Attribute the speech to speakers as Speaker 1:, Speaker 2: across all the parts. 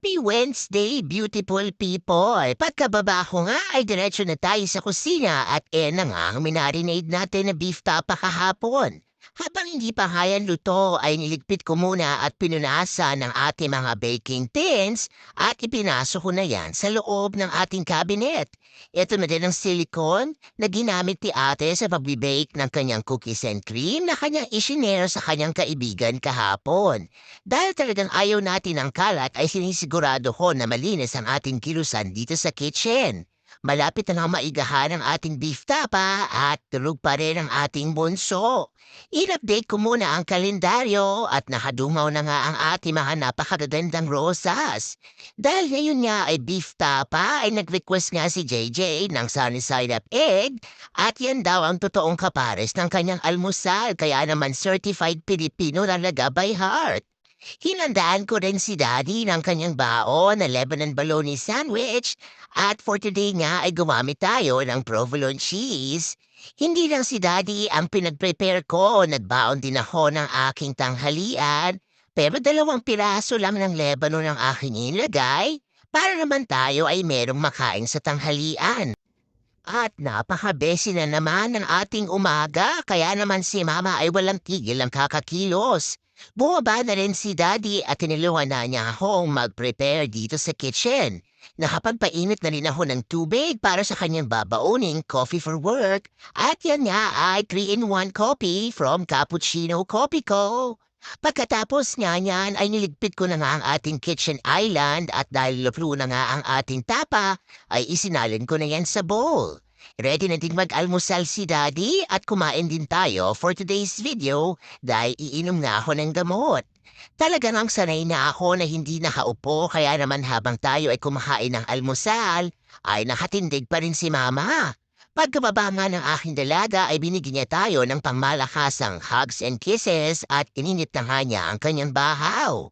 Speaker 1: Happy Wednesday, beautiful people! Pagkababa ko nga ay diretso na tayo sa kusina at na nga ang minarinade natin na beef tapa kahapon. Habang hindi pa hayan luto ay niligpit ko muna at pinunasan ng ating mga baking tins at ipinasok ko na yan sa loob ng ating cabinet. Ito na din ang silicone na ginamit ni ate sa pag-bake ng kanyang cookies and cream na kanyang isinero sa kanyang kaibigan kahapon. Dahil talagang ayaw natin ng kalat ay sinisigurado ko na malinis ang ating kilusan dito sa kitchen. Malapit na nga maigahan ang ating beef tapa at tulog pa rin ang ating bunso. In-update ko muna ang kalendaryo at nakadungaw na nga ang ating mga napakagagandang rosas. Dahil ngayon nga ay beef tapa ay nag-request nga si JJ ng sunny side up egg at yan daw ang totoong kapares ng kanyang almusal kaya naman certified Filipino talaga by heart. Hinandaan ko rin si Daddy ng kanyang baon na Lebanon bologna sandwich at for today nga ay gumamit tayo ng provolone cheese. Hindi lang si Daddy ang pinag-prepare ko, nagbaon din ako ng aking tanghalian, pero 2 piraso lang ng Lebanon ang aking inilagay para naman tayo ay merong makain sa tanghalian. At napaka-busy na naman ng ating umaga, kaya naman si Mama ay walang tigil ang kakakilos. Bumaba na rin si Daddy at tinulungan na niya akong mag-prepare dito sa kitchen. Nakapagpainit na rin ako ng tubig para sa kanyang babauning coffee for work at yan nga ay 3-in-1 coffee from Cappuccino Coffee Co. Pagkatapos nga niyan ay niligpit ko na nga ang ating kitchen island at dahil luto na nga ang ating tapa, ay isinalin ko na yan sa bowl. Ready na din mag-almusal si Daddy at kumain din tayo for today's video dahil iinom na ako ng gamot. Talaga ngang sanay na ako na hindi nakaupo kaya naman habang tayo ay kumakain ng almusal, ay nakatindig pa rin si Mama. Pagkababa nga ng aking dalaga ay binigyan niya tayo ng pangmalakasang hugs and kisses at ininit na nga niya ang kanyang bahaw.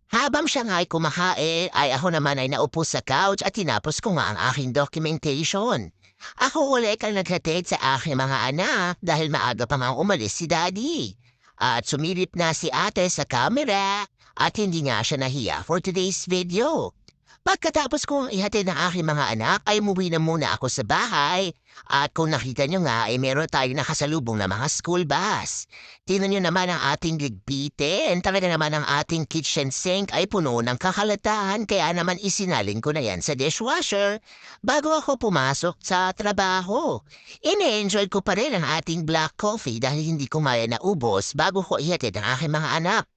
Speaker 1: Habang siya nga ay kumakain ay ako naman ay naupo sa couch at tinapos ko nga ang aking documentation. Ako ulit ang naghatid sa aking mga anak dahil maaga pa nga umalis si Daddy. At sumilip na si ate sa camera at hindi nga siya nahiya for today's video. Pagkatapos kong ihatid ng aking mga anak ay umuwi na muna ako sa bahay at kung nakita nyo nga ay meron tayong nakasalubong na mga school bus. Tingnan nyo naman ang ating ligpitin, talaga naman ang ating kitchen sink ay puno ng kakalatahan kaya naman isinalin ko na yan sa dishwasher bago ako pumasok sa trabaho. Ine-enjoy ko pa rin ang ating black coffee dahil hindi ko maya naubos bago ko ihatid ang aking mga anak.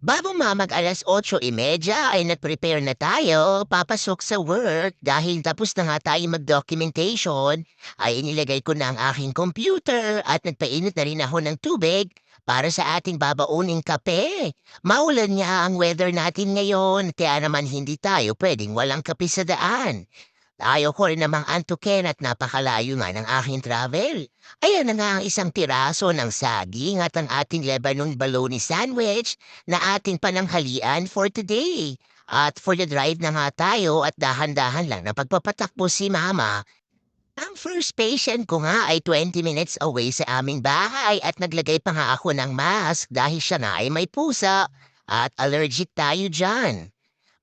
Speaker 1: Bago mag-alas 8:30 ay nag-prepare na tayo, papasok sa work dahil tapos na nga tayo mag-documentation, ay inilagay ko na ang aking computer at nagpainit na rin ako ng tubig para sa ating babauning kape. Maulan nga ang weather natin ngayon, kaya naman hindi tayo pwedeng walang kape sa daan. Ayaw ko rin namang antukin at napakalayo nga ng aking travel. Ayan na nga ang isang piraso ng saging at ang ating Lebanon bologna sandwich na ating pananghalian for today. At for the drive na nga tayo at dahan-dahan lang na pagpapatakbo si Mama. Ang first patient ko nga ay 20 minutes away sa aming bahay at naglagay pa nga ako ng mask dahil siya nga ay may pusa at allergic tayo dyan.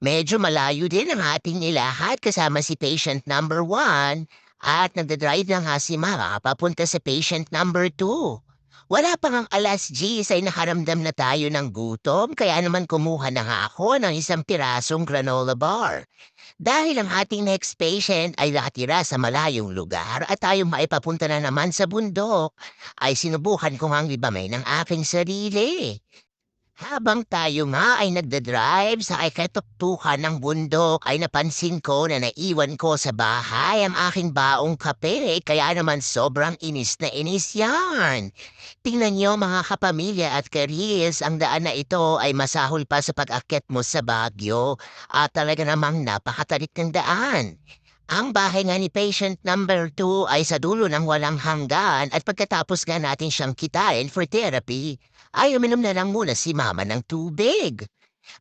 Speaker 1: Medyo malayo din ang ating nilahat kasama si patient number 1 at nagdadrive na nga si Mama papunta sa patient number 2. Wala pa ngang alas 10 ay nakaramdam na tayo ng gutom kaya naman kumuha na nga ako ng isang pirasong granola bar. Dahil ang ating next patient ay nakatira sa malayong lugar at tayo maipapunta na naman sa bundok, ay sinubukan ko ngang libamay ng aking sarili. Habang tayo nga ay nagdadrive sa katuktukan ng bundok ay napansin ko na naiwan ko sa bahay ang aking baong kape kaya naman sobrang inis na inis yan. Tingnan niyo mga kapamilya at karis, ang daan na ito ay masahol pa sa pag-akyat mo sa Baguio at talaga namang napakatarik ng daan. Ang bahay nga ni patient number 2 ay sa dulo ng walang hanggan at pagkatapos nga natin siyang kitain for therapy, ay uminom na lang muna si Mama ng tubig.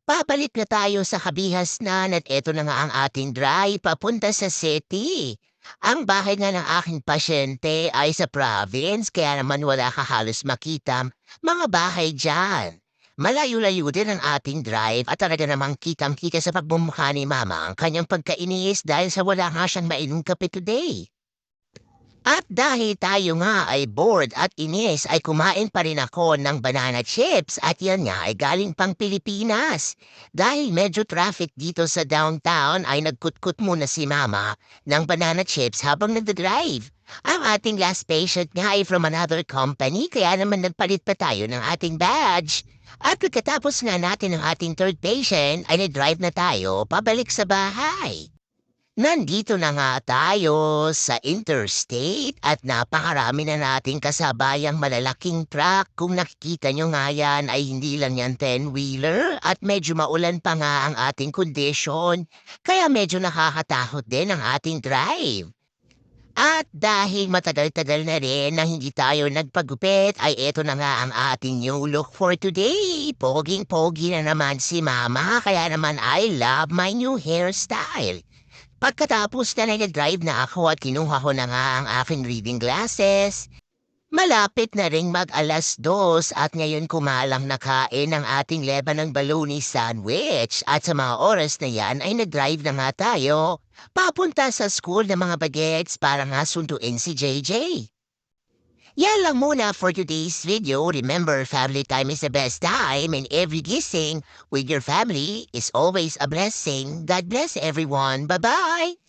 Speaker 1: Papalik na tayo sa Kabihasnan at eto na nga ang ating drive papunta sa city. Ang bahay nga ng aking pasyente ay sa province kaya naman wala ka halos makita mga bahay dyan. Malayo-layo din ang ating drive at talaga namang kitang-kita sa pagmumukha ni Mama ang kanyang pagkainis dahil sa wala nga siyang mainong kape today. At dahil tayo nga ay bored at inis ay kumain pa rin ako ng banana chips at yan nga ay galing pang Pilipinas. Dahil medyo traffic dito sa downtown ay nagkutkut muna si Mama ng banana chips habang nagdadrive. Ang ating last patient nga ay from another company kaya naman nagpalit pa tayo ng ating badge. At pagkatapos nga natin ng ating third patient ay nag-drive na tayo pabalik sa bahay. Nandito na nga tayo sa interstate at napakarami na nating kasabayang malalaking truck. Kung nakikita nyo nga yan ay hindi lang yan 10-wheeler at medyo maulan pa nga ang ating kondisyon. Kaya medyo nakakatakot din ang ating drive. At dahil matagal-tagal na rin na hindi tayo nagpagupit ay eto na nga ang ating new look for today. Poging-pogi na naman si Mama kaya naman I love my new hairstyle. Pagkatapos na nag-drive na ako at kinuha ko na nga ang aking reading glasses, malapit na ring mag-2:00 at ngayon kumalang nakain ang ating leba ng baloney sandwich at sa mga oras na yan ay nag-drive na nga tayo papunta sa school ng mga bagets para nga sunduin si JJ. Yan lang muna for today's video. Remember, family time is the best time and every gising with your family is always a blessing. God bless everyone. Bye-bye!